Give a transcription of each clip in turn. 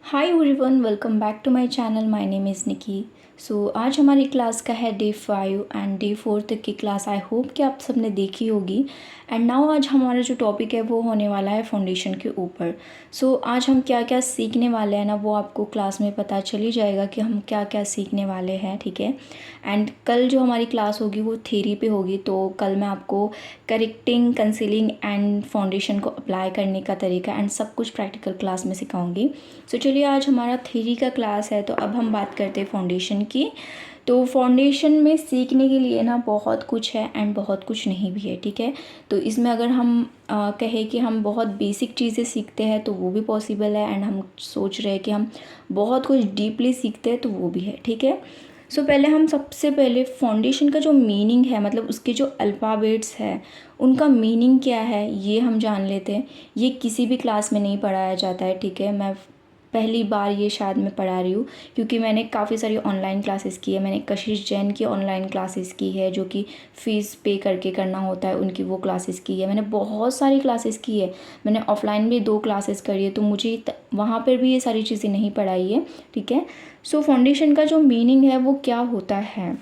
Hi everyone, welcome back to my channel. My name is Nikki. So आज हमारी class का है डे 5 एंड डे 4 तक की क्लास। आई होप कि आप सबने देखी होगी। एंड नाउ आज हमारा जो टॉपिक है वो होने वाला है फाउंडेशन के ऊपर। सो आज हम क्या क्या सीखने वाले हैं ना, वो आपको क्लास में पता चल ही जाएगा कि हम क्या क्या सीखने वाले हैं, ठीक है। एंड कल जो हमारी क्लास होगी वो थ्योरी पे होगी, तो कल मैं आपको करेक्टिंग, कंसीलिंग एंड फाउंडेशन को अप्लाई करने का तरीका एंड सब कुछ प्रैक्टिकल क्लास में सिखाऊंगी। सो चलिए, आज हमारा थ्योरी का क्लास है, तो अब हम बात करते हैं फाउंडेशन की। तो फाउंडेशन में सीखने के लिए ना बहुत कुछ है एंड बहुत कुछ नहीं भी है, ठीक है। तो इसमें अगर हम कहें कि हम बहुत बेसिक चीज़ें सीखते हैं तो वो भी पॉसिबल है, एंड हम सोच रहे हैं कि हम बहुत कुछ डीपली सीखते हैं तो वो भी है, ठीक है। सो पहले हम सबसे पहले फाउंडेशन का जो मीनिंग है, मतलब उसके जो अल्फ़ाबेट्स है उनका मीनिंग क्या है ये हम जान लेते हैं। ये किसी भी क्लास में नहीं पढ़ाया जाता है, ठीक है। मैं पहली बार ये शायद मैं पढ़ा रही हूँ, क्योंकि मैंने काफ़ी सारी ऑनलाइन क्लासेस की है। मैंने कशिश जैन की ऑनलाइन क्लासेस की है, जो कि फ़ीस पे करके करना होता है, उनकी वो क्लासेस की है। मैंने बहुत सारी क्लासेस की है। मैंने ऑफ़लाइन भी 2 क्लासेस करी है, तो मुझे वहाँ पर भी ये सारी चीज़ें नहीं पढ़ाई है, ठीक है। सो फाउंडेशन का जो मीनिंग है वो क्या होता है,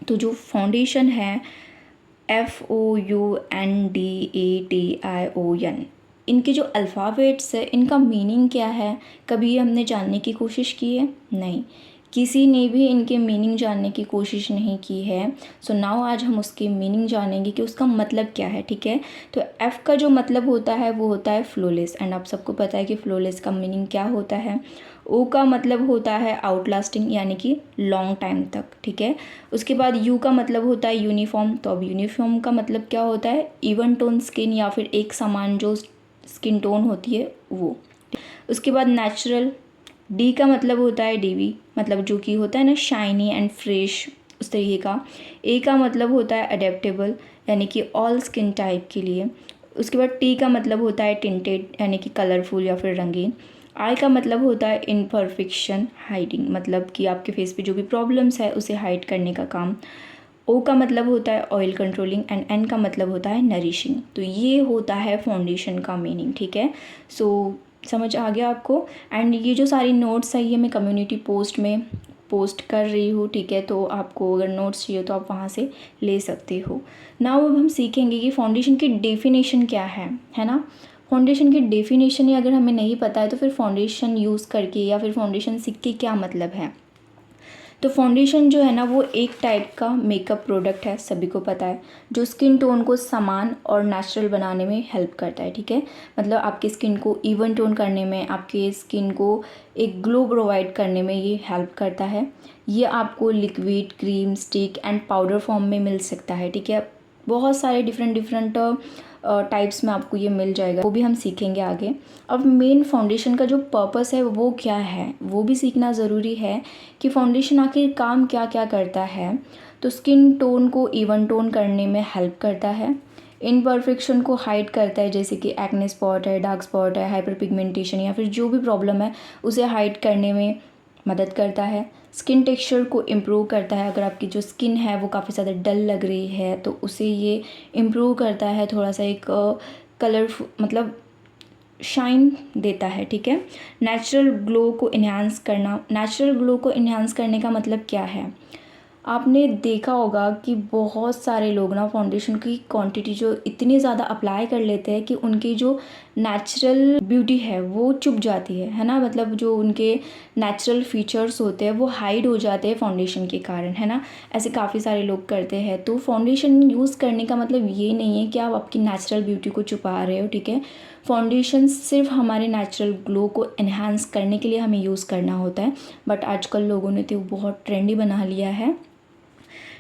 तो जो फाउंडेशन है FOUNDATION, इनके जो अल्फ़ाबेट्स है इनका मीनिंग क्या है, कभी हमने जानने की कोशिश की है? नहीं, किसी ने भी इनके मीनिंग जानने की कोशिश नहीं की है। सो नाउ आज हम उसकी मीनिंग जानेंगे कि उसका मतलब क्या है, ठीक है। तो F का जो मतलब होता है वो होता है फ्लोलेस, एंड आप सबको पता है कि फ्लोलेस का मीनिंग क्या होता है। O का मतलब होता है आउटलास्टिंग, यानी कि लॉन्ग टाइम तक, ठीक है। उसके बाद U का मतलब होता है यूनिफॉर्म। तो अब यूनिफॉर्म का मतलब क्या होता है, इवन टोन स्किन, या फिर एक समान जो स्किन टोन होती है वो। उसके बाद नेचुरल। D का मतलब होता है DV, मतलब जो कि होता है ना शाइनी एंड फ्रेश, उस तरीके का। A का मतलब होता है अडेप्टेबल, यानी कि ऑल स्किन टाइप के लिए। उसके बाद T का मतलब होता है टिंटेड, यानी कि कलरफुल या फिर रंगीन। I का मतलब होता है इम्परफेक्शन, हाइडिंग, मतलब कि आपके फेस पे जो भी प्रॉब्लम्स है उसे हाइड करने का काम। O का मतलब होता है ऑयल कंट्रोलिंग, एंड N का मतलब होता है नरिशिंग। तो ये होता है फाउंडेशन का मीनिंग, ठीक है। सो समझ आ गया आपको। एंड ये जो सारी नोट्स है ये मैं कम्युनिटी पोस्ट में पोस्ट कर रही हूँ, ठीक है। तो आपको अगर नोट्स चाहिए तो आप वहाँ से ले सकते हो। नाउ अब हम सीखेंगे कि फाउंडेशन की डेफिनेशन क्या है ना। फाउंडेशन की डेफिनेशन ही अगर हमें नहीं पता है तो फिर फाउंडेशन यूज़ करके या फिर फाउंडेशन सीख के क्या मतलब है। तो फाउंडेशन जो है ना वो एक टाइप का मेकअप प्रोडक्ट है, सभी को पता है, जो स्किन टोन को समान और नेचुरल बनाने में हेल्प करता है, ठीक है। मतलब आपकी स्किन को इवन टोन करने में, आपके स्किन को एक ग्लो प्रोवाइड करने में ये हेल्प करता है। ये आपको liquid, cream, stick and powder form में मिल सकता है, ठीक है। बहुत सारे डिफरेंट टाइप्स में आपको ये मिल जाएगा, वो भी हम सीखेंगे आगे। अब मेन फाउंडेशन का जो पर्पस है वो क्या है वो भी सीखना ज़रूरी है, कि फाउंडेशन आखिर काम क्या क्या करता है। तो स्किन टोन को इवन टोन करने में हेल्प करता है, इम्परफेक्शन को हाइड करता है, जैसे कि एक्ने स्पॉट है, डार्क स्पॉट है, हाइपर पिगमेंटेशन या फिर जो भी प्रॉब्लम है उसे हाइड करने में मदद करता है। स्किन टेक्सचर को इम्प्रूव करता है, अगर आपकी जो स्किन है वो काफ़ी ज़्यादा डल लग रही है तो उसे ये इम्प्रूव करता है, थोड़ा सा एक कलरफुल, मतलब शाइन देता है, ठीक है। नेचुरल ग्लो को इन्हांस करना। नेचुरल ग्लो को इन्हांस करने का मतलब क्या है, आपने देखा होगा कि बहुत सारे लोग ना फाउंडेशन की क्वांटिटी जो इतनी ज़्यादा अप्लाई कर लेते हैं कि उनकी जो नेचुरल ब्यूटी है वो चुप जाती है ना। मतलब जो उनके नेचुरल फीचर्स होते हैं वो हाइड हो जाते हैं फाउंडेशन के कारण, है ना। ऐसे काफ़ी सारे लोग करते हैं। तो फाउंडेशन यूज़ करने का मतलब ये नहीं है कि आप आपकी नेचुरल ब्यूटी को छुपा रहे हो, ठीक है। फाउंडेशन सिर्फ हमारे नेचुरल ग्लो को एनहांस करने के लिए हमें यूज़ करना होता है। बट आजकल लोगों ने तो बहुत ट्रेंडी बना लिया है,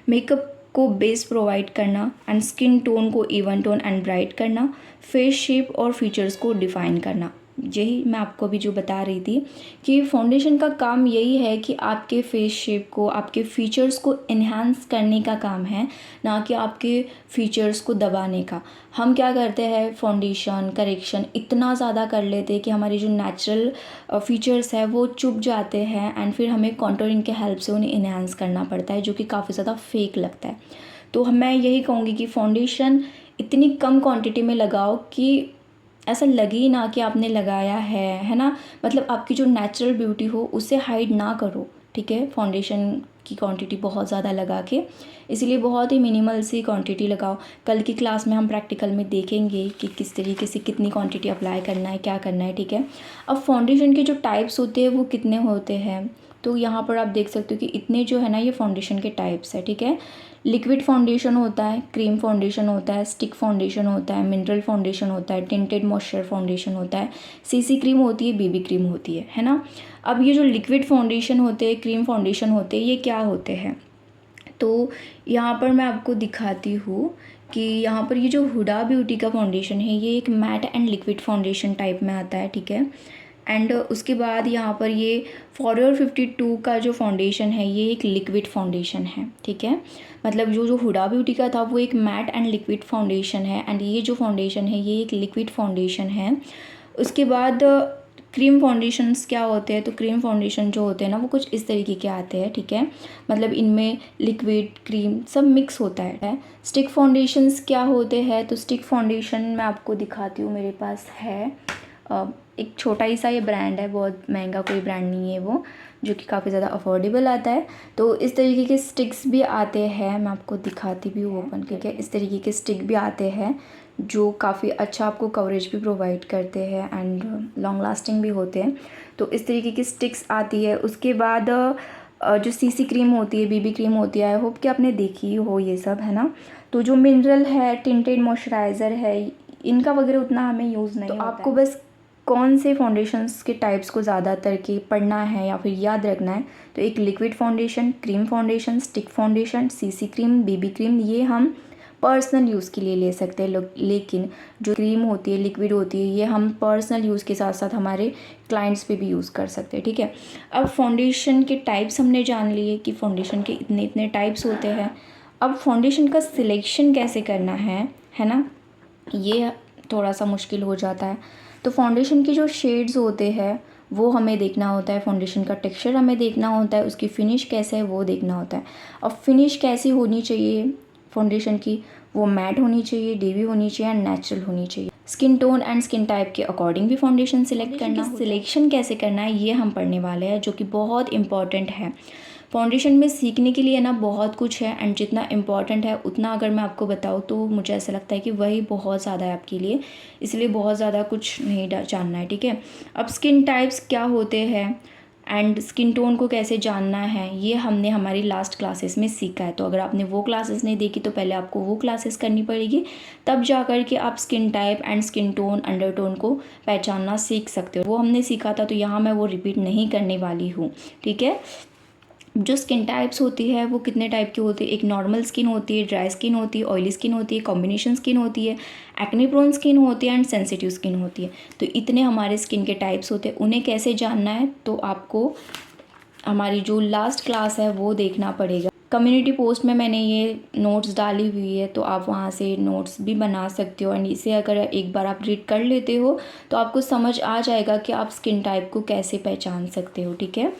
मेकअप को बेस प्रोवाइड करना एंड स्किन टोन को इवन टोन एंड ब्राइट करना, फेस शेप और फीचर्स को डिफ़ाइन करना। यही मैं आपको अभी जो बता रही थी कि फाउंडेशन का काम यही है कि आपके फेस शेप को, आपके फीचर्स को एनहांस करने का काम है, ना कि आपके फीचर्स को दबाने का। हम क्या करते हैं, फाउंडेशन करेक्शन इतना ज़्यादा कर लेते हैं कि हमारी जो नेचुरल फीचर्स है वो चुप जाते हैं, एंड फिर हमें कॉन्टोरिंग के हेल्प से उन्हें इन्हांस करना पड़ता है, जो कि काफ़ी ज़्यादा फेक लगता है। तो मैं यही कहूँगी कि फाउंडेशन इतनी कम क्वांटिटी में लगाओ कि ऐसा लगे ही ना कि आपने लगाया है ना। मतलब आपकी जो नेचुरल ब्यूटी हो उसे हाइड ना करो, ठीक है, फाउंडेशन की क्वांटिटी बहुत ज़्यादा लगा के। इसलिए बहुत ही मिनिमल सी क्वांटिटी लगाओ। कल की क्लास में हम प्रैक्टिकल में देखेंगे कि किस तरीके से कितनी क्वांटिटी अप्लाई करना है, क्या करना है, ठीक है। अब फाउंडेशन के जो टाइप्स होते हैं वो कितने होते हैं, तो यहाँ पर आप देख सकते हो कि इतने जो है ना ये फाउंडेशन के टाइप्स है, ठीक है। लिक्विड फाउंडेशन होता है, क्रीम फाउंडेशन होता है, स्टिक फाउंडेशन होता है, मिनरल फाउंडेशन होता है, टिंटेड मॉइस्चर फाउंडेशन होता है, सीसी क्रीम होती है, बीबी क्रीम होती है ना। अब ये जो लिक्विड फाउंडेशन होते हैं, क्रीम फाउंडेशन होते हैं, ये क्या होते हैं, तो यहाँ पर मैं आपको दिखाती हूँ कि यहाँ पर ये जो हुडा ब्यूटी का फाउंडेशन है ये एक matte and liquid foundation type में आता है, ठीक है। एंड उसके बाद यहाँ पर ये फॉरएवर 52 का जो फाउंडेशन है ये एक लिक्विड फाउंडेशन है, ठीक है। मतलब जो हुडा ब्यूटी का था वो एक मैट एंड लिक्विड फाउंडेशन है, एंड ये जो फाउंडेशन है ये एक लिक्विड फाउंडेशन है। उसके बाद क्रीम फाउंडेशंस क्या होते हैं, तो क्रीम फाउंडेशन जो होते हैं ना वो कुछ इस तरीके के आते हैं, ठीक है। मतलब इनमें लिक्विड क्रीम सब मिक्स होता है। स्टिक फाउंडेशंस क्या होते हैं, तो स्टिक फाउंडेशन मैं आपको दिखाती हूँ, मेरे पास है एक छोटा ही सा ये ब्रांड है, बहुत महंगा कोई ब्रांड नहीं है वो, जो कि काफ़ी ज़्यादा अफोर्डेबल आता है। तो इस तरीके के स्टिक्स भी आते हैं, मैं आपको दिखाती भी हूँ ओपन करके। इस तरीके के स्टिक भी आते हैं जो काफ़ी अच्छा आपको कवरेज भी प्रोवाइड करते हैं एंड लॉन्ग लास्टिंग भी होते हैं। तो इस तरीके की स्टिक्स आती है। उसके बाद जो सीसी क्रीम होती है, बीबी क्रीम होती है, आई होप कि आपने देखी हो ये सब, है ना। तो जो मिनरल है, टिंटेड मॉइस्चराइज़र है, इनका वगैरह उतना हमें यूज़ नहीं होता है। आपको बस कौन से फाउंडेशंस के टाइप्स को ज़्यादातर के पढ़ना है या फिर याद रखना है, तो एक liquid foundation, cream foundation, stick foundation, CC cream, BB cream, ये हम पर्सनल यूज़ के लिए ले सकते हैं। लेकिन जो क्रीम होती है, लिक्विड होती है, ये हम पर्सनल यूज़ के साथ साथ हमारे क्लाइंट्स पे भी यूज़ कर सकते हैं, ठीक है। अब फाउंडेशन के टाइप्स हमने जान लिए कि फाउंडेशन के इतने इतने टाइप्स होते हैं। अब फाउंडेशन का सिलेक्शन कैसे करना है ना, ये थोड़ा सा मुश्किल हो जाता है। तो फाउंडेशन के जो शेड्स होते हैं वो हमें देखना होता है, फाउंडेशन का टेक्सचर हमें देखना होता है, उसकी फिनिश कैसे है वो देखना होता है। अब फिनिश कैसी होनी चाहिए फाउंडेशन की, वो मैट होनी चाहिए, डेवी होनी चाहिए एंड नेचुरल होनी चाहिए। Skin tone and skin type के अकॉर्डिंग भी फाउंडेशन सिलेक्ट करना। सिलेक्शन कैसे करना है ये हम पढ़ने वाले हैं, जो कि बहुत इंपॉर्टेंट है। फाउंडेशन में सीखने के लिए ना बहुत कुछ है, एंड जितना इम्पॉर्टेंट है उतना अगर मैं आपको बताऊँ तो मुझे ऐसा लगता है कि वही बहुत ज़्यादा है आपके लिए, इसलिए बहुत ज़्यादा कुछ नहीं जानना है, ठीक है। अब स्किन टाइप्स क्या होते हैं एंड स्किन टोन को कैसे जानना है ये हमने हमारी लास्ट क्लासेस में सीखा है। तो अगर आपने वो क्लासेस नहीं देखी तो पहले आपको वो क्लासेस करनी पड़ेगी, तब जा कर के आप skin type and skin tone, undertone को पहचानना सीख सकते हो। वो हमने सीखा था, तो यहाँ मैं वो रिपीट नहीं करने वाली हूँ, ठीक है। जो स्किन टाइप्स होती है वो कितने टाइप की होती है, एक नॉर्मल स्किन होती है, ड्राई स्किन होती है, ऑयली स्किन होती है, कॉम्बिनेशन स्किन होती है, एक्ने प्रोन स्किन होती है एंड सेंसिटिव स्किन होती है। तो इतने हमारे स्किन के टाइप्स होते हैं। उन्हें कैसे जानना है, तो आपको हमारी जो लास्ट क्लास है वो देखना पड़ेगा। कम्युनिटी पोस्ट में मैंने ये नोट्स डाली हुई है, तो आप वहाँ से नोट्स भी बना सकते हो, एंड इसे अगर एक बार आप रीड कर लेते हो तो आपको समझ आ जाएगा कि आप स्किन टाइप को कैसे पहचान सकते हो, ठीक है।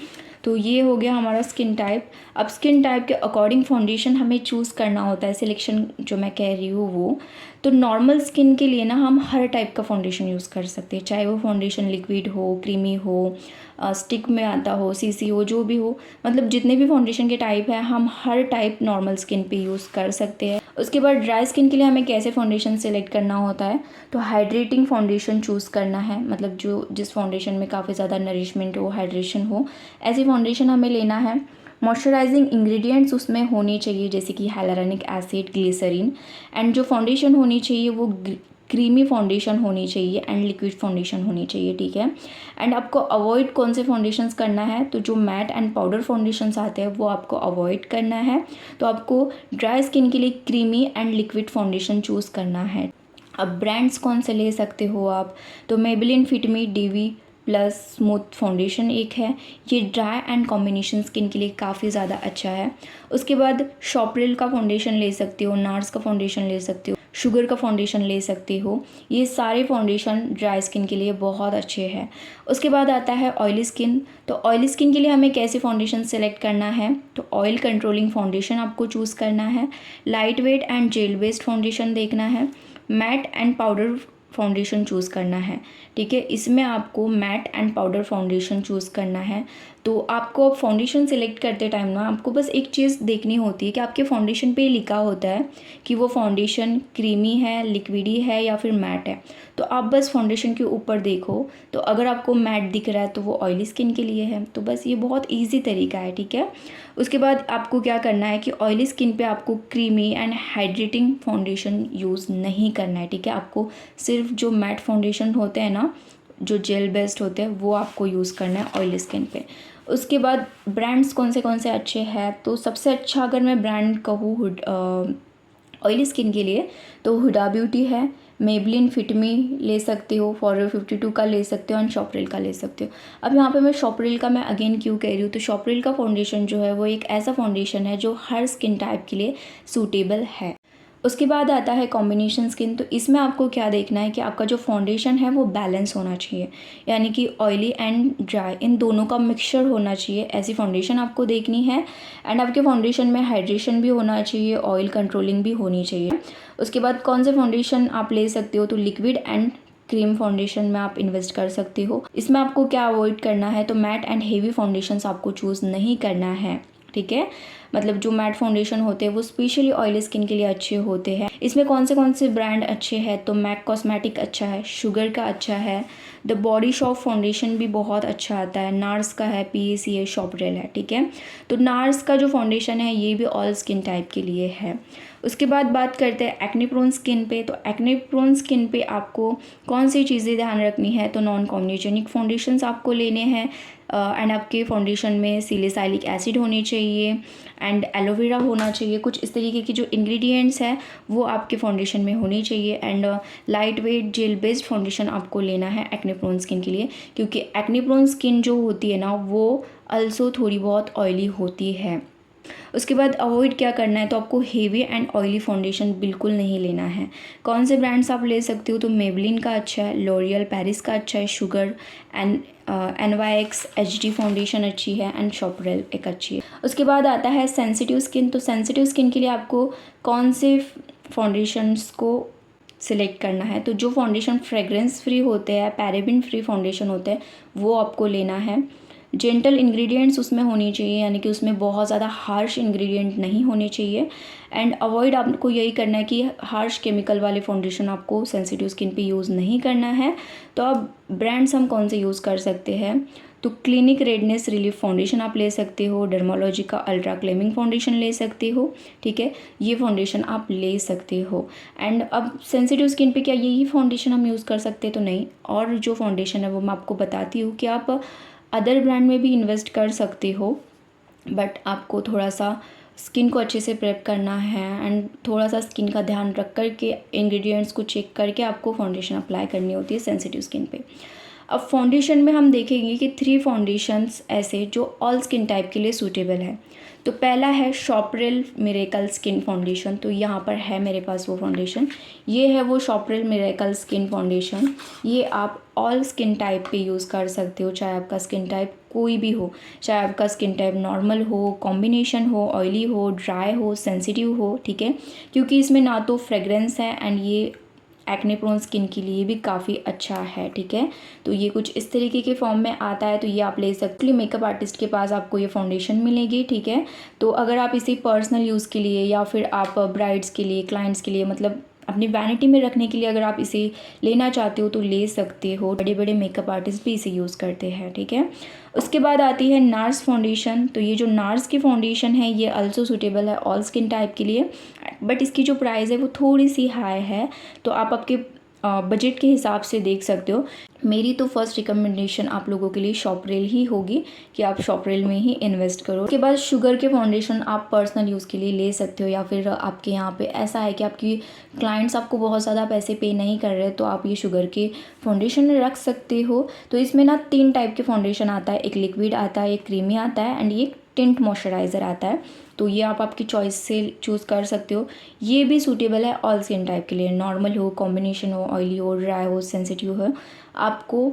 तो ये हो गया हमारा स्किन टाइप। अब स्किन टाइप के अकॉर्डिंग फाउंडेशन हमें चूज़ करना होता है, सिलेक्शन जो मैं कह रही हूँ वो। तो नॉर्मल स्किन के लिए ना हम हर टाइप का फाउंडेशन यूज़ कर सकते हैं, चाहे वो फाउंडेशन लिक्विड हो, क्रीमी हो, स्टिक में आता हो, सीसी हो, जो भी हो, मतलब जितने भी फाउंडेशन के टाइप है हम हर टाइप नॉर्मल स्किन पे यूज़ कर सकते हैं। उसके बाद ड्राई स्किन के लिए हमें कैसे फाउंडेशन सेलेक्ट करना होता है, तो हाइड्रेटिंग फाउंडेशन चूज़ करना है, मतलब जो जिस फाउंडेशन में काफ़ी ज़्यादा नरिशमेंट हो, हाइड्रेशन हो, ऐसी फाउंडेशन हमें लेना है। मॉइस्चराइजिंग इंग्रेडिएंट्स उसमें होने चाहिए, जैसे कि हाइलुरोनिक एसिड, ग्लिसरीन, एंड जो फाउंडेशन होनी चाहिए वो क्रीमी फाउंडेशन होनी चाहिए एंड लिक्विड फाउंडेशन होनी चाहिए, ठीक है। एंड आपको अवॉइड कौन से फाउंडेशंस करना है, तो जो मैट एंड पाउडर फाउंडेशंस आते हैं वो आपको अवॉइड करना है। तो आपको ड्राई स्किन के लिए creamy and liquid foundation choose करना है। अब ब्रांड्स कौन से ले सकते हो आप, तो मेबेलिन फिट मी डेवी प्लस स्मूथ फाउंडेशन एक है, ये ड्राई एंड कॉम्बिनेशन स्किन के लिए काफ़ी ज़्यादा अच्छा है। उसके बाद शॉपरिल का फाउंडेशन ले सकते हो, नार्स का फाउंडेशन ले सकते हो, शुगर का फाउंडेशन ले सकते हो, ये सारे फाउंडेशन ड्राई स्किन के लिए बहुत अच्छे हैं। उसके बाद आता है ऑयली स्किन। तो ऑयली स्किन के लिए हमें कैसे फाउंडेशन सेलेक्ट करना है, तो ऑयल कंट्रोलिंग फाउंडेशन आपको चूज़ करना है, lightweight and gel based foundation देखना है, matte and powder foundation choose करना है, ठीक है। इसमें आपको matte and powder foundation choose करना है। तो आपको अब फाउंडेशन सेलेक्ट करते टाइम ना आपको बस एक चीज़ देखनी होती है कि आपके फाउंडेशन पे लिखा होता है कि वो फाउंडेशन क्रीमी है, लिक्विडी है या फिर मैट है। तो आप बस फाउंडेशन के ऊपर देखो, तो अगर आपको मैट दिख रहा है तो वो ऑयली स्किन के लिए है। तो बस ये बहुत ईजी तरीका है, ठीक है। उसके बाद आपको क्या करना है कि ऑयली स्किन पे आपको creamy and hydrating foundation use नहीं करना है, ठीक है। आपको सिर्फ जो मैट फाउंडेशन होते हैं ना, जो जेल बेस्ड होते हैं, वो आपको यूज़ करना है ऑयली स्किन पे। उसके बाद ब्रांड्स कौन से अच्छे हैं, तो सबसे अच्छा अगर मैं ब्रांड कहूँ ऑयली स्किन के लिए तो हुडा ब्यूटी है, मेबलिन फिटमी ले सकते हो, फॉरएवर 52 का ले सकते हो एंड शॉपरिल का ले सकते हो। अब यहाँ पे मैं शॉपरिल का मैं अगेन क्यों कह रही हूँ, तो शॉपरिल का फाउंडेशन जो है वो एक ऐसा फाउंडेशन है जो हर स्किन टाइप के लिए सूटेबल है। उसके बाद आता है कॉम्बिनेशन स्किन। तो इसमें आपको क्या देखना है कि आपका जो फाउंडेशन है वो बैलेंस होना चाहिए, यानी कि ऑयली एंड ड्राई इन दोनों का मिक्सचर होना चाहिए, ऐसी फाउंडेशन आपको देखनी है। एंड आपके फाउंडेशन में हाइड्रेशन भी होना चाहिए, ऑयल कंट्रोलिंग भी होनी चाहिए। उसके बाद कौन से फाउंडेशन आप ले सकते हो, तो लिक्विड एंड क्रीम फाउंडेशन में आप इन्वेस्ट कर सकते हो। इसमें आपको क्या अवॉइड करना है, तो मैट एंड हेवी फाउंडेशंस आपको चूज़ नहीं करना है, ठीक है। मतलब जो मैट फाउंडेशन होते हैं वो स्पेशली ऑयली स्किन के लिए अच्छे होते हैं। इसमें कौन से ब्रांड अच्छे हैं, तो मैक कॉस्मेटिक अच्छा है, शुगर का अच्छा है, द बॉडी शॉप फाउंडेशन भी बहुत अच्छा आता है, नार्स का है, PAC है, शॉपरेल है, ठीक है। तो नार्स का जो फाउंडेशन है ये भी ऑल स्किन टाइप के लिए है। उसके बाद बात करते हैं एक्ने प्रोन स्किन पे। तो एक्ने प्रोन स्किन पे आपको कौन सी चीज़ें ध्यान रखनी है, तो नॉन कॉम्बिनेजेनिक फाउंडेशंस आपको लेने हैं एंड आपके फाउंडेशन में सिलिसाइलिक एसिड होनी चाहिए एंड एलोवेरा होना चाहिए। कुछ इस तरीके की जो इंग्रेडिएंट्स हैं वो आपके फाउंडेशन में होनी चाहिए। And light weight jail based foundation आपको लेना है एक्ने प्रोन स्किन के लिए, क्योंकि एक्ने प्रोन स्किन जो होती है ना वो अल्सो थोड़ी बहुत ऑयली होती है। उसके बाद अवॉइड क्या करना है, तो आपको हेवी एंड ऑयली फाउंडेशन बिल्कुल नहीं लेना है। कौन से ब्रांड्स आप ले सकते हो, तो मेबलिन का अच्छा है, लॉरियल पेरिस का अच्छा है, sugar and NYX HD foundation अच्छी है एंड शॉपरेल एक अच्छी है। उसके बाद आता है सेंसिटिव स्किन। तो सेंसिटिव स्किन के लिए आपको कौन से फाउंडेशंस को सिलेक्ट करना है, तो जो फाउंडेशन फ्रेग्रेंस फ्री होते हैं, पैराबेन फ्री फाउंडेशन होते हैं, वो आपको लेना है। जेंटल इंग्रेडिएंट्स उसमें होनी चाहिए, यानी कि उसमें बहुत ज़्यादा हार्श इंग्रेडिएंट नहीं होने चाहिए। एंड अवॉइड आपको यही करना है कि हार्श केमिकल वाले फाउंडेशन आपको सेंसिटिव स्किन पे यूज़ नहीं करना है। तो अब ब्रांड्स हम कौन से यूज़ कर सकते हैं, तो क्लिनिक रेडनेस रिलीफ फाउंडेशन आप ले सकते हो, डर्मोलॉजी का अल्ट्रा क्लेमिंग फाउंडेशन ले सकते हो, ठीक है। ये फाउंडेशन आप ले सकते हो। एंड अब सेंसिटिव स्किन पे क्या यही फाउंडेशन हम यूज़ कर सकते हैं, तो नहीं, और जो फाउंडेशन है वो मैं आपको बताती हूँ कि आप अदर ब्रांड में भी इन्वेस्ट कर सकते हो, बट आपको थोड़ा सा स्किन को अच्छे से प्रेप करना है एंड थोड़ा सा स्किन का ध्यान रख कर के इंग्रेडिएंट्स को चेक करके आपको फाउंडेशन अप्लाई करनी होती है सेंसिटिव स्किन पे। अब फाउंडेशन में हम देखेंगे कि 3 फाउंडेशंस ऐसे जो ऑल स्किन टाइप के लिए सूटेबल है। तो पहला है शॉपरेल मिरेकल स्किन फाउंडेशन। तो यहाँ पर है मेरे पास वो फाउंडेशन, ये है वो शॉपरेल मिरेकल स्किन फाउंडेशन। ये आप ऑल स्किन टाइप पे यूज़ कर सकते हो, चाहे आपका स्किन टाइप कोई भी हो, चाहे आपका स्किन टाइप नॉर्मल हो, कॉम्बिनेशन हो, ऑयली हो, ड्राई हो, सेंसिटिव हो, ठीक है। क्योंकि इसमें ना तो फ्रेग्रेंस है एंड ये एक्ने प्रोन स्किन के लिए भी काफ़ी अच्छा है, ठीक है। तो ये कुछ इस तरीके के फॉर्म में आता है, तो ये आप ले सकते हो। मेकअप आर्टिस्ट के पास आपको ये फाउंडेशन मिलेगी, ठीक है। तो अगर आप इसे पर्सनल यूज़ के लिए या फिर आप ब्राइड्स के लिए, क्लाइंट्स के लिए, मतलब अपनी वैनिटी में रखने के लिए अगर आप इसे लेना चाहते हो तो ले सकते हो। बड़े बड़े मेकअप आर्टिस्ट भी इसे यूज़ करते हैं, ठीक है। उसके बाद आती है नार्स फाउंडेशन। तो ये जो नार्स की फाउंडेशन है ये अल्सो सूटेबल है ऑल स्किन टाइप के लिए, बट इसकी जो प्राइस है वो थोड़ी सी हाई है, तो आप आपके बजट के हिसाब से देख सकते हो। मेरी तो फर्स्ट रिकमेंडेशन आप लोगों के लिए शॉपरेल ही होगी कि आप शॉपरेल में ही इन्वेस्ट करो। उसके बाद शुगर के फाउंडेशन आप पर्सनल यूज़ के लिए ले सकते हो, या फिर आपके यहाँ पे ऐसा है कि आपकी क्लाइंट्स आपको बहुत ज़्यादा पैसे पे नहीं कर रहे, तो आप ये शुगर के फाउंडेशन रख सकते हो। तो इसमें ना 3 टाइप के फाउंडेशन आता है, एक लिक्विड आता है, एक क्रीमी आता है एंड ये टिंट मॉइस्चराइज़र आता है। तो ये आप आपकी चॉइस से चूज़ कर सकते हो। ये भी सूटेबल है ऑल स्किन टाइप के लिए, नॉर्मल हो, कॉम्बिनेशन हो, ऑयली हो, ड्राई हो, सेंसिटिव हो, आपको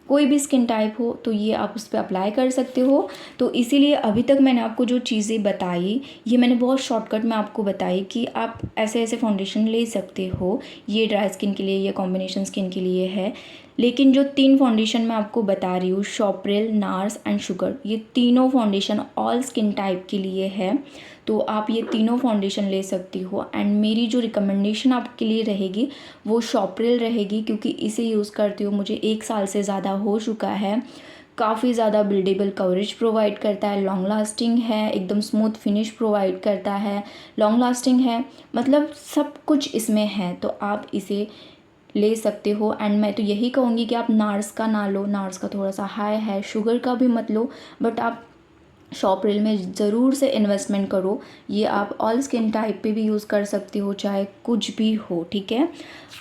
कोई भी स्किन टाइप हो तो ये आप उस पे अप्लाई कर सकते हो। तो इसीलिए अभी तक मैंने आपको जो चीज़ें बताई ये मैंने बहुत शॉर्टकट में आपको बताई कि आप ऐसे ऐसे फाउंडेशन ले सकते हो। ये ड्राई स्किन के लिए, ये कॉम्बिनेशन स्किन के लिए है। लेकिन जो 3 फाउंडेशन मैं आपको बता रही हूँ, शॉपरेल, नार्स एंड शुगर, ये तीनों फाउंडेशन ऑल स्किन टाइप के लिए है। तो आप ये तीनों फाउंडेशन ले सकती हो। एंड मेरी जो रिकमेंडेशन आपके लिए रहेगी वो शॉपरेल रहेगी, क्योंकि इसे यूज़ करते हुए मुझे 1 साल से ज़्यादा हो चुका है। काफ़ी ज़्यादा बिल्डेबल कवरेज प्रोवाइड करता है, लॉन्ग लास्टिंग है, एकदम स्मूथ फिनिश प्रोवाइड करता है, लॉन्ग लास्टिंग है, मतलब सब कुछ इसमें है। तो आप इसे ले सकते हो। एंड मैं तो यही कहूँगी कि आप नार्स का ना लो, नार्स का थोड़ा सा हाई है, शुगर का भी मत लो, बट आप शॉपरेल में ज़रूर से इन्वेस्टमेंट करो। ये आप ऑल स्किन टाइप पे भी यूज़ कर सकते हो, चाहे कुछ भी हो, ठीक है।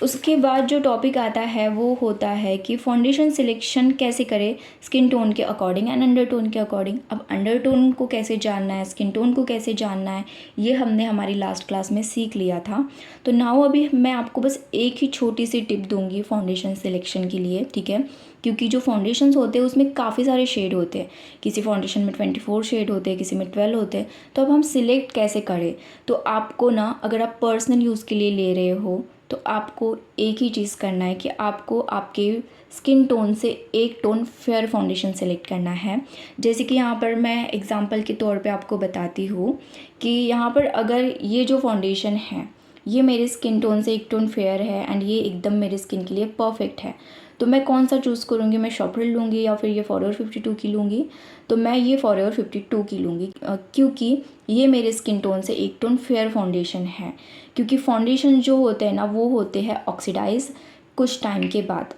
उसके बाद जो टॉपिक आता है वो होता है कि फाउंडेशन सिलेक्शन कैसे करें स्किन टोन के अकॉर्डिंग एंड अंडर टोन के अकॉर्डिंग। अब अंडर टोन को कैसे जानना है, स्किन टोन को कैसे जानना है, ये हमने हमारी लास्ट क्लास में सीख लिया था। तो नाउ अभी मैं आपको बस एक ही छोटी सी टिप दूंगी फाउंडेशन सिलेक्शन के लिए, ठीक है। क्योंकि जो फाउंडेशंस होते हैं उसमें काफ़ी सारे शेड होते हैं, किसी फाउंडेशन में 24 शेड होते हैं, किसी में 12 होते हैं। तो अब हम सिलेक्ट कैसे करें? तो आपको ना, अगर आप पर्सनल यूज़ के लिए ले रहे हो तो आपको एक ही चीज़ करना है कि आपको आपके स्किन टोन से एक टोन फेयर फाउंडेशन सेलेक्ट करना है। जैसे कि यहाँ पर मैं एग्जांपल के तौर पे आपको बताती हूँ कि यहाँ पर अगर ये जो फाउंडेशन है ये मेरे स्किन टोन से एक टोन फेयर है एंड ये एकदम मेरे स्किन के लिए परफेक्ट है, तो मैं कौन सा चूज़ करूँगी? मैं शॉपरेल लूँगी या फिर ये फॉरएवर 52 की लूँगी? तो मैं ये फॉरएवर 52 की लूँगी, क्योंकि ये मेरे स्किन टोन से एक टोन फेयर फाउंडेशन है। क्योंकि फाउंडेशन जो होते हैं ना वो होते हैं ऑक्सीडाइज कुछ टाइम के बाद।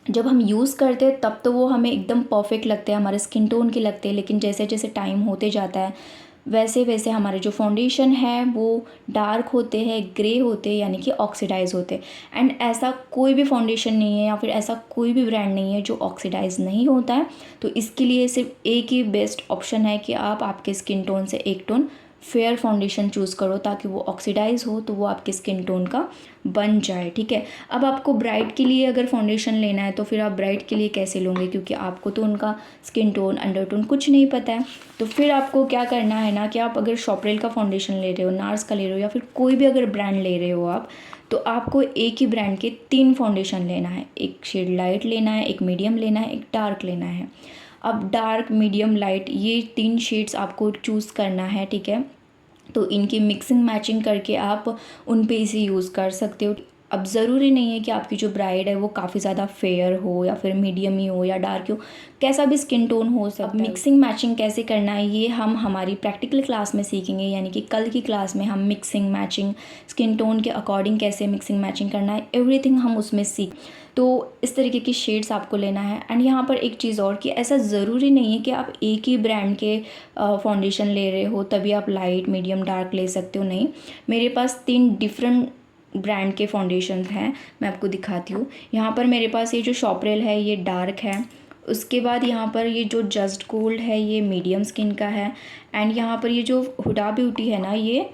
जब हम यूज़ करते हैं तब तो वो हमें एकदम परफेक्ट लगते हैं, हमारे स्किन टोन के लगते हैं, लेकिन जैसे जैसे टाइम होते जाता है वैसे वैसे हमारे जो फाउंडेशन है वो डार्क होते हैं, ग्रे होते हैं, यानी कि ऑक्सीडाइज होते हैं। एंड ऐसा कोई भी फाउंडेशन नहीं है या फिर ऐसा कोई भी ब्रांड नहीं है जो ऑक्सीडाइज नहीं होता है। तो इसके लिए सिर्फ एक ही बेस्ट ऑप्शन है कि आप आपके स्किन टोन से एक टोन फेयर फाउंडेशन चूज़ करो, ताकि वो ऑक्सीडाइज हो तो वो आपके स्किन टोन का बन जाए, ठीक है। अब आपको ब्राइट के लिए अगर फाउंडेशन लेना है तो फिर आप ब्राइट के लिए कैसे लोगे? क्योंकि आपको तो उनका स्किन टोन, अंडर टोन कुछ नहीं पता है। तो फिर आपको क्या करना है ना कि आप अगर शॉपरेल का फाउंडेशन ले रहे हो, नार्स का ले रहे हो, या फिर कोई भी अगर ब्रांड ले रहे हो आप, तो आपको एक ही ब्रांड के 3 फाउंडेशन लेना है। एक शेड लाइट लेना है, एक मीडियम लेना है, एक डार्क लेना है। अब डार्क, मीडियम, लाइट, ये 3 शेड्स आपको चूज़ करना है, ठीक है। तो इनकी मिक्सिंग मैचिंग करके आप उन पे इसे यूज़ कर सकते हो। अब ज़रूरी नहीं है कि आपकी जो ब्राइड है वो काफ़ी ज़्यादा फेयर हो या फिर मीडियम ही हो या डार्क हो, कैसा भी स्किन टोन हो सकता है। मिक्सिंग मैचिंग कैसे करना है ये हम हमारी प्रैक्टिकल क्लास में सीखेंगे, यानी कि कल की क्लास में हम मिक्सिंग मैचिंग, स्किन टोन के अकॉर्डिंग कैसे मिक्सिंग मैचिंग करना है, एवरीथिंग हम उसमें सीख। तो इस तरीके की शेड्स आपको लेना है। एंड यहाँ पर एक चीज़ और कि ऐसा ज़रूरी नहीं है कि आप एक ही ब्रांड के फाउंडेशन ले रहे हो तभी आप लाइट, मीडियम, डार्क ले सकते हो, नहीं। मेरे पास 3 डिफरेंट ब्रांड के फाउंडेशंस हैं, मैं आपको दिखाती हूँ। यहाँ पर मेरे पास ये जो शॉपरेल है ये डार्क है, उसके बाद यहाँ पर ये जो जस्ट गोल्ड है ये मीडियम स्किन का है, एंड यहाँ पर ये जो हुडा ब्यूटी है ना ये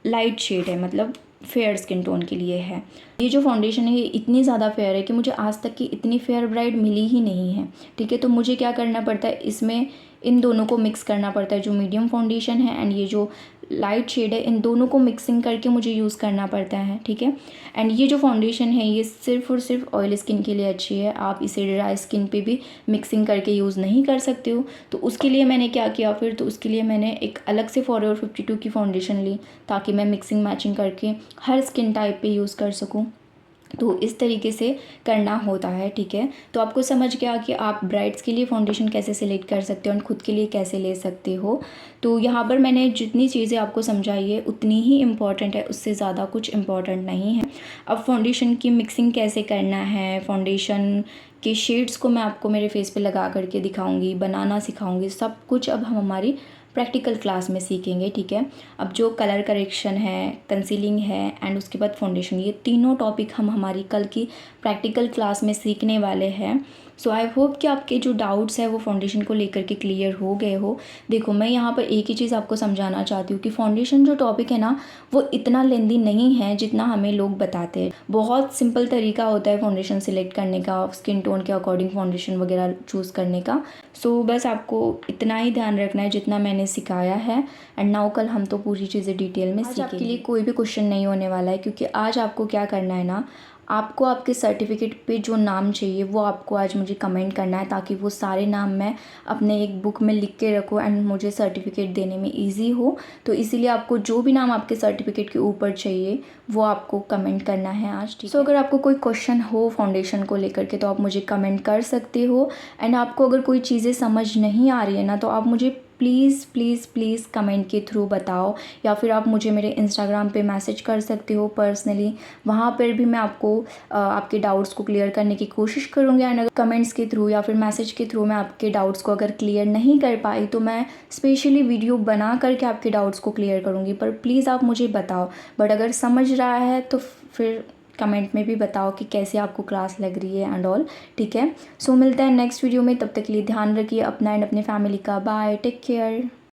लाइट शेड है, मतलब फेयर स्किन टोन के लिए है। ये जो फाउंडेशन है ये इतनी ज़्यादा फेयर है कि मुझे आज तक की इतनी फेयर ब्राइड मिली ही नहीं है, ठीक है। तो मुझे क्या करना पड़ता है, इसमें इन दोनों को मिक्स करना पड़ता है, जो मीडियम फाउंडेशन है एंड ये जो लाइट शेड है, इन दोनों को मिक्सिंग करके मुझे यूज़ करना पड़ता है, ठीक है। एंड ये जो फाउंडेशन है ये सिर्फ और सिर्फ ऑयल स्किन के लिए अच्छी है, आप इसे ड्राई स्किन पे भी मिक्सिंग करके यूज़ नहीं कर सकते हो। तो उसके लिए मैंने क्या किया फिर, तो उसके लिए मैंने एक अलग से फॉरएवर 52 की फाउंडेशन ली, ताकि मैं मिक्सिंग मैचिंग करके हर स्किन टाइप पे यूज़ कर सकूँ। तो इस तरीके से करना होता है, ठीक है। तो आपको समझ गया कि आप ब्राइड्स के लिए फाउंडेशन कैसे सिलेक्ट कर सकते हो और खुद के लिए कैसे ले सकते हो। तो यहाँ पर मैंने जितनी चीज़ें आपको समझाई है उतनी ही इम्पॉर्टेंट है, उससे ज़्यादा कुछ इम्पॉर्टेंट नहीं है। अब फाउंडेशन की मिक्सिंग कैसे करना है, फाउंडेशन के शेड्स को मैं आपको मेरे फेस पे लगा करके दिखाऊंगी, बनाना सिखाऊंगी, सब कुछ अब हम हमारी प्रैक्टिकल क्लास में सीखेंगे, ठीक है। अब जो कलर करेक्शन है, कंसीलिंग है एंड उसके बाद फाउंडेशन, ये तीनों टॉपिक हम हमारी कल की प्रैक्टिकल क्लास में सीखने वाले हैं। सो आई होप कि आपके जो डाउट्स है वो फाउंडेशन को लेकर के क्लियर हो गए हो। देखो, मैं यहाँ पर एक ही चीज़ आपको समझाना चाहती हूँ कि फाउंडेशन जो टॉपिक है ना, वो इतना लेंदी नहीं है जितना हमें लोग बताते हैं। बहुत सिंपल तरीका होता है फाउंडेशन सिलेक्ट करने का, स्किन टोन के अकॉर्डिंग फाउंडेशन वगैरह चूज़ करने का। सो बस आपको इतना ही ध्यान रखना है जितना मैंने सिखाया है। एंड नाउ कल हम तो पूरी चीज़ें डिटेल में सीखेंगे। आज आपके लिए कोई भी क्वेश्चन नहीं होने वाला है, क्योंकि आज आपको क्या करना है ना, आपको आपके सर्टिफिकेट पे जो नाम चाहिए वो आपको आज मुझे कमेंट करना है, ताकि वो सारे नाम मैं अपने एक बुक में लिख के रखूँ एंड मुझे सर्टिफिकेट देने में इजी हो। तो इसीलिए आपको जो भी नाम आपके सर्टिफिकेट के ऊपर चाहिए वो आपको कमेंट करना है आज, ठीक है। सो अगर आपको कोई क्वेश्चन हो फाउंडेशन को लेकर के तो आप मुझे कमेंट कर सकते हो। एंड आपको अगर कोई चीज़ें समझ नहीं आ रही है ना, तो आप मुझे प्लीज़ प्लीज़ प्लीज़ कमेंट के थ्रू बताओ, या फिर आप मुझे मेरे इंस्टाग्राम पे मैसेज कर सकते हो पर्सनली। वहाँ पर भी मैं आपको आपके डाउट्स को क्लियर करने की कोशिश करूँगी। एंड अगर कमेंट्स के थ्रू या फिर मैसेज के थ्रू मैं आपके डाउट्स को अगर क्लियर नहीं कर पाई तो मैं स्पेशली वीडियो बना करके आपके डाउट्स को क्लियर करूँगी। पर प्लीज़ आप मुझे बताओ। बट अगर समझ रहा है तो फिर कमेंट में भी बताओ कि कैसे आपको क्लास लग रही है एंड ऑल, ठीक है। सो मिलते हैं नेक्स्ट वीडियो में, तब तक के लिए ध्यान रखिए अपना एंड अपने फैमिली का। Bye, take care.